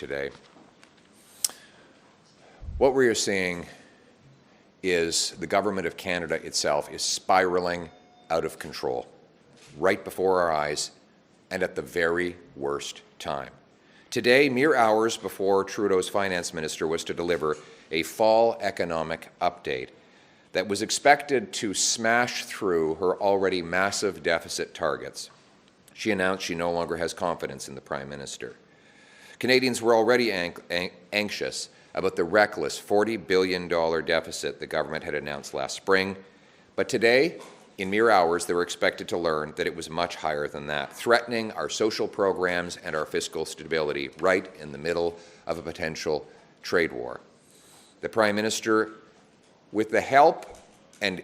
today. What we are seeing is the government of Canada itself is spiraling out of control right before our eyes and at the very worst time. Today, mere hours before Trudeau's finance minister was to deliver a fall economic update that was expected to smash through her already massive deficit targets, she announced she no longer has confidence in the Prime Minister. Canadians were already anxious about the reckless $40 billion deficit the government had announced last spring, but today, in mere hours, they were expected to learn that it was much higher than that, threatening our social programs and our fiscal stability right in the middle of a potential trade war. The Prime Minister, with the help and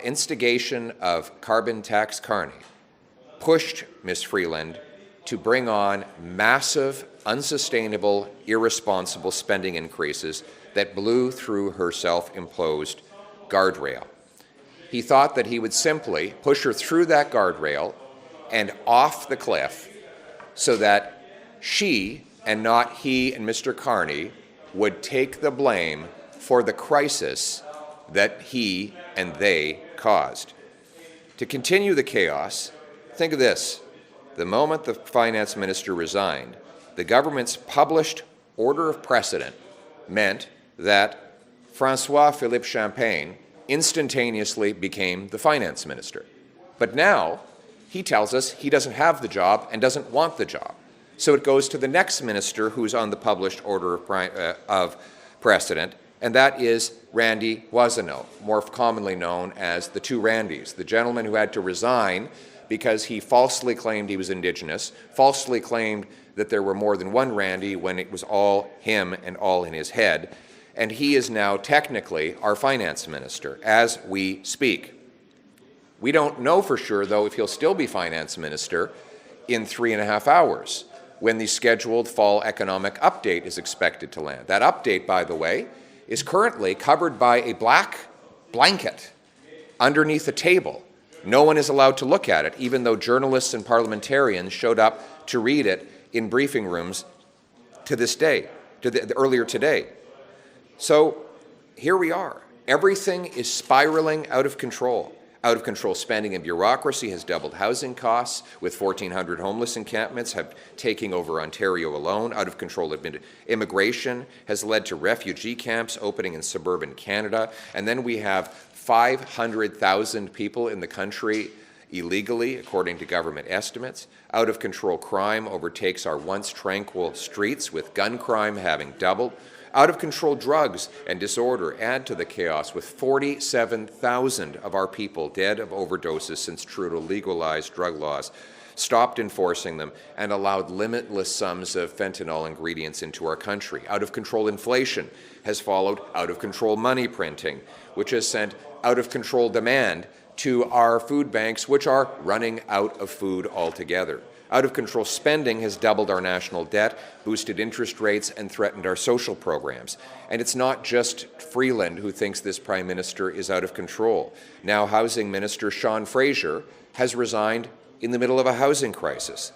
instigation of carbon tax Carney, pushed Ms. Freeland to bring on massive, unsustainable, irresponsible spending increases that blew through her self-imposed guardrail. He thought that he would simply push her through that guardrail and off the cliff so that she, and not he and Mr. Carney, would take the blame for the crisis that he and they caused. To continue the chaos, think of this. The moment the finance minister resigned, the government's published order of precedent meant that François-Philippe Champagne instantaneously became the finance minister. But now he tells us he doesn't have the job and doesn't want the job. So it goes to the next minister who's on the published order of precedent, and that is Randy Boissonnault, more commonly known as the two Randys, the gentleman who had to resign because he falsely claimed he was Indigenous, falsely claimed that there were more than one Randy when it was all him and all in his head, and he is now technically our finance minister as we speak. We don't know for sure, though, if he'll still be finance minister in 3.5 hours when the scheduled fall economic update is expected to land. That update, by the way, is currently covered by a black blanket underneath a table. No one is allowed to look at it, even though journalists and parliamentarians showed up to read it in briefing rooms to this day, earlier today. So here we are. Everything is spiraling out of control. Out of control spending and bureaucracy has doubled housing costs, with 1,400 homeless encampments taking over Ontario alone. Out of control immigration has led to refugee camps opening in suburban Canada. And then we have 500,000 people in the country illegally, according to government estimates. Out of control crime overtakes our once tranquil streets, with gun crime having doubled. Out of control drugs and disorder add to the chaos, with 47,000 of our people dead of overdoses since Trudeau legalized drug laws, stopped enforcing them, and allowed limitless sums of fentanyl ingredients into our country. Out of control inflation has followed out of control money printing, which has sent out of control demand to our food banks, which are running out of food altogether. Out of control spending has doubled our national debt, boosted interest rates, and threatened our social programs. And it's not just Freeland who thinks this Prime Minister is out of control. Now Housing Minister Sean Fraser has resigned in the middle of a housing crisis.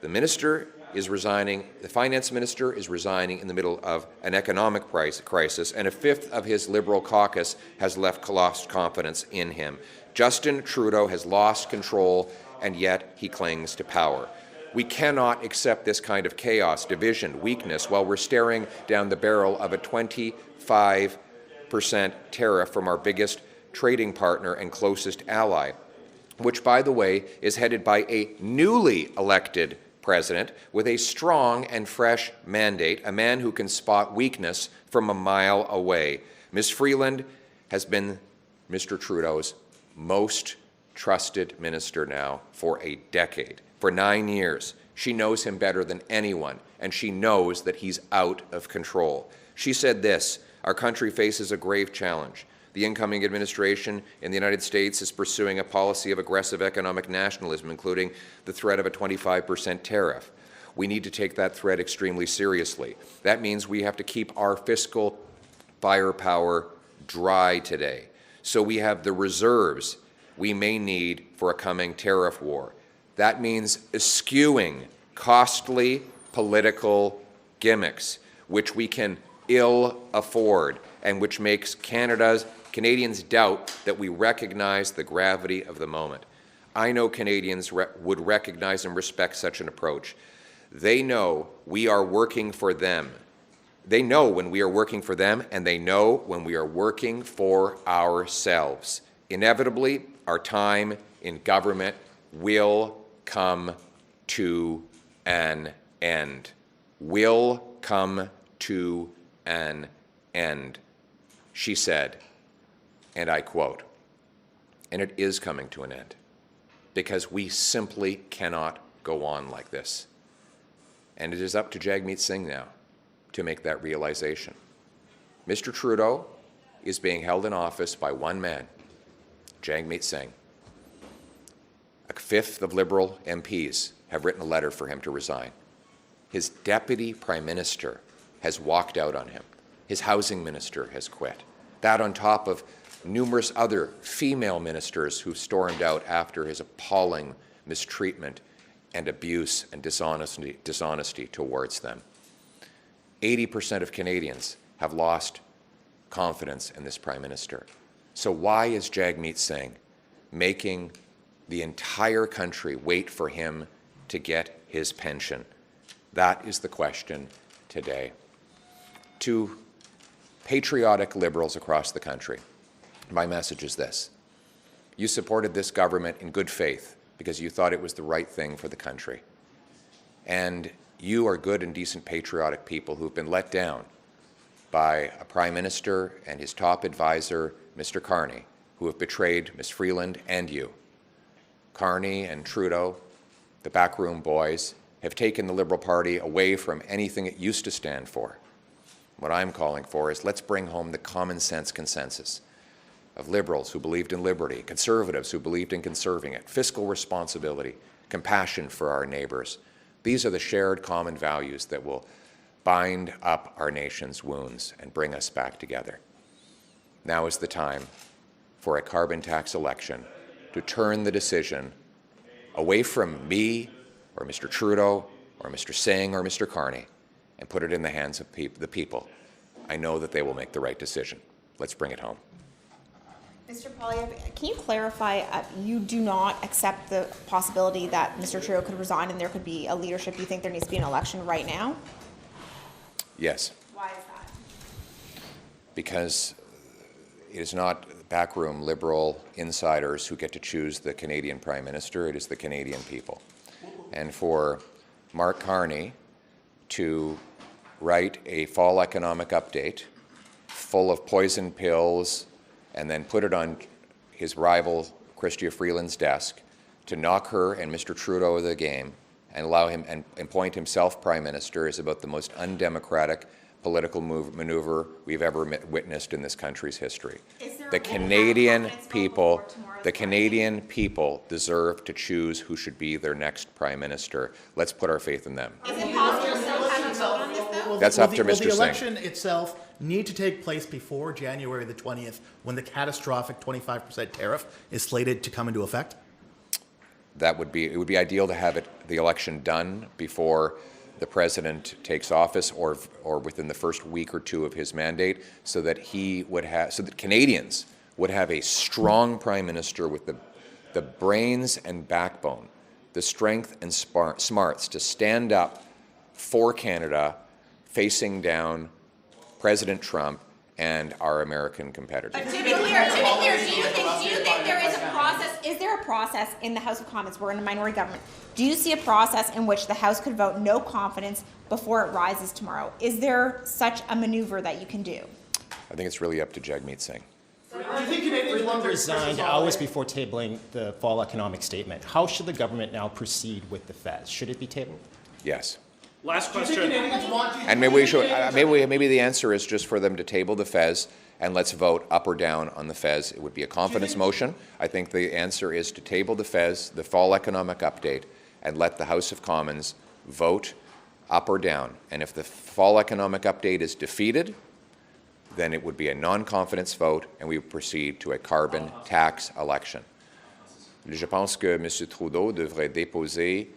The Minister is resigning, the Finance Minister is resigning in the middle of an economic crisis, and a fifth of his Liberal caucus has lost confidence in him. Justin Trudeau has lost control, and yet he clings to power. We cannot accept this kind of chaos, division, weakness, while we're staring down the barrel of a 25% tariff from our biggest trading partner and closest ally, which, by the way, is headed by a newly elected president with a strong and fresh mandate, a man who can spot weakness from a mile away. Ms. Freeland has been Mr. Trudeau's most trusted minister now for a decade. For 9 years, she knows him better than anyone, and she knows that he's out of control. She said this: "Our country faces a grave challenge. The incoming administration in the United States is pursuing a policy of aggressive economic nationalism, including the threat of a 25% tariff. We need to take that threat extremely seriously. That means we have to keep our fiscal firepower dry today, so we have the reserves we may need for a coming tariff war. That means eschewing costly political gimmicks, which we can ill afford, and which makes Canadians doubt that we recognize the gravity of the moment. I know Canadians would recognize and respect such an approach. They know we are working for them. They know when we are working for them, and they know when we are working for ourselves. Inevitably, our time in government will come to an end. Will come to an end, she said, and I quote. And it is coming to an end, because we simply cannot go on like this. And it is up to Jagmeet Singh now to make that realization. Mr. Trudeau is being held in office by one man, Jagmeet Singh. A fifth of Liberal MPs have written a letter for him to resign. His deputy prime minister has walked out on him. His housing minister has quit. That on top of numerous other female ministers who stormed out after his appalling mistreatment and abuse and dishonesty towards them. 80% of Canadians have lost confidence in this Prime Minister. So why is Jagmeet Singh making the entire country wait for him to get his pension? That is the question today. To patriotic Liberals across the country, my message is this. You supported this government in good faith because you thought it was the right thing for the country. And you are good and decent patriotic people who've been let down by a Prime Minister and his top advisor, Mr. Carney, who have betrayed Ms. Freeland and you. Carney and Trudeau, the backroom boys, have taken the Liberal Party away from anything it used to stand for. What I'm calling for is let's bring home the common sense consensus of Liberals who believed in liberty, Conservatives who believed in conserving it, fiscal responsibility, compassion for our neighbours. These are the shared common values that will bind up our nation's wounds and bring us back together. Now is the time for a carbon tax election to turn the decision away from me or Mr. Trudeau or Mr. Singh or Mr. Carney and put it in the hands of the people. I know that they will make the right decision. Let's bring it home. Mr. Poilievre, can you clarify, you do not accept the possibility that Mr. Trudeau could resign and there could be a leadership? You think there needs to be an election right now? Yes. Why is that? Because it is not backroom Liberal insiders who get to choose the Canadian Prime Minister. It is the Canadian people. And for Mark Carney to write a fall economic update full of poison pills and then put it on his rival, Chrystia Freeland's desk, to knock her and Mr. Trudeau out of the game and allow him and appoint himself Prime Minister is about the most undemocratic political maneuver we've ever witnessed in this country's history. The Canadian people deserve to choose who should be their next Prime Minister. Let's put our faith in them. Is it possible to still have a vote on this, though? That's up to Mr. Singh. Will the election itself need to take place before January the 20th, when the catastrophic 25% tariff is slated to come into effect? It would be ideal to have the election done before the president takes office or within the first week or two of his mandate, so that Canadians would have a strong Prime Minister with the brains and backbone, the strength and smarts to stand up for Canada facing down President Trump and our American competitors. But to be clear, do you think there is a process? Is there a process in the House of Commons? We're in a minority government. Do you see a process in which the House could vote no confidence before it rises tomorrow? Is there such a maneuver that you can do? I think it's really up to Jagmeet Singh. Do you think Canadians resigned hours before tabling the fall economic statement? How should the government now proceed with the Feds? Should it be tabled? Yes. Last question. And maybe the answer is just for them to table the Fez and let's vote up or down on the Fez. It would be a confidence motion. I think the answer is to table the Fez, the fall economic update, and let the House of Commons vote up or down. And if the fall economic update is defeated, then it would be a non-confidence vote and we would proceed to a carbon tax election. Je pense que M. Trudeau devrait déposer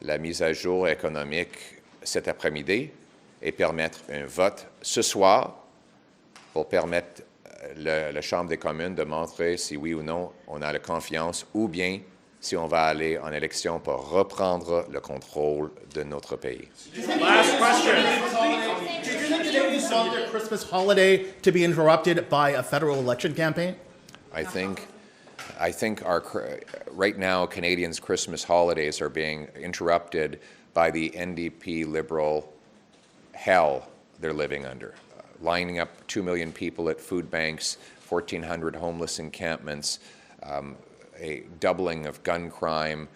la mise à jour économique cet après-midi et permettre un vote ce soir pour permettre la Chambre des communes de montrer si oui ou non on a la confiance ou bien si on va aller en élection pour reprendre le contrôle de notre pays. Last question. Do you think Canadians want their Christmas holiday to be interrupted by a federal election campaign? I think right now Canadians' Christmas holidays are being interrupted by the NDP Liberal hell they're living under. Lining up 2 million people at food banks, 1,400 homeless encampments, a doubling of gun crime,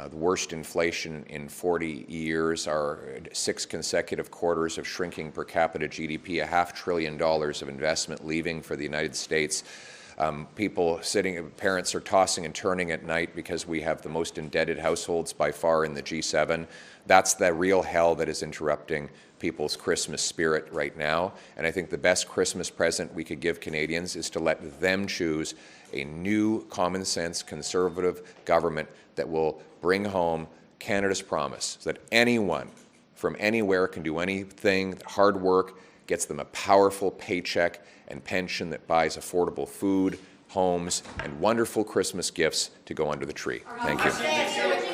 the worst inflation in 40 years, our 6 consecutive quarters of shrinking per capita GDP, $500 billion of investment leaving for the United States. Parents are tossing and turning at night because we have the most indebted households by far in the G7. That's the real hell that is interrupting people's Christmas spirit right now. And I think the best Christmas present we could give Canadians is to let them choose a new, common sense, conservative government that will bring home Canada's promise, so that anyone from anywhere can do anything. Hard work gets them a powerful paycheck and pension that buys affordable food, homes, and wonderful Christmas gifts to go under the tree. Thank you.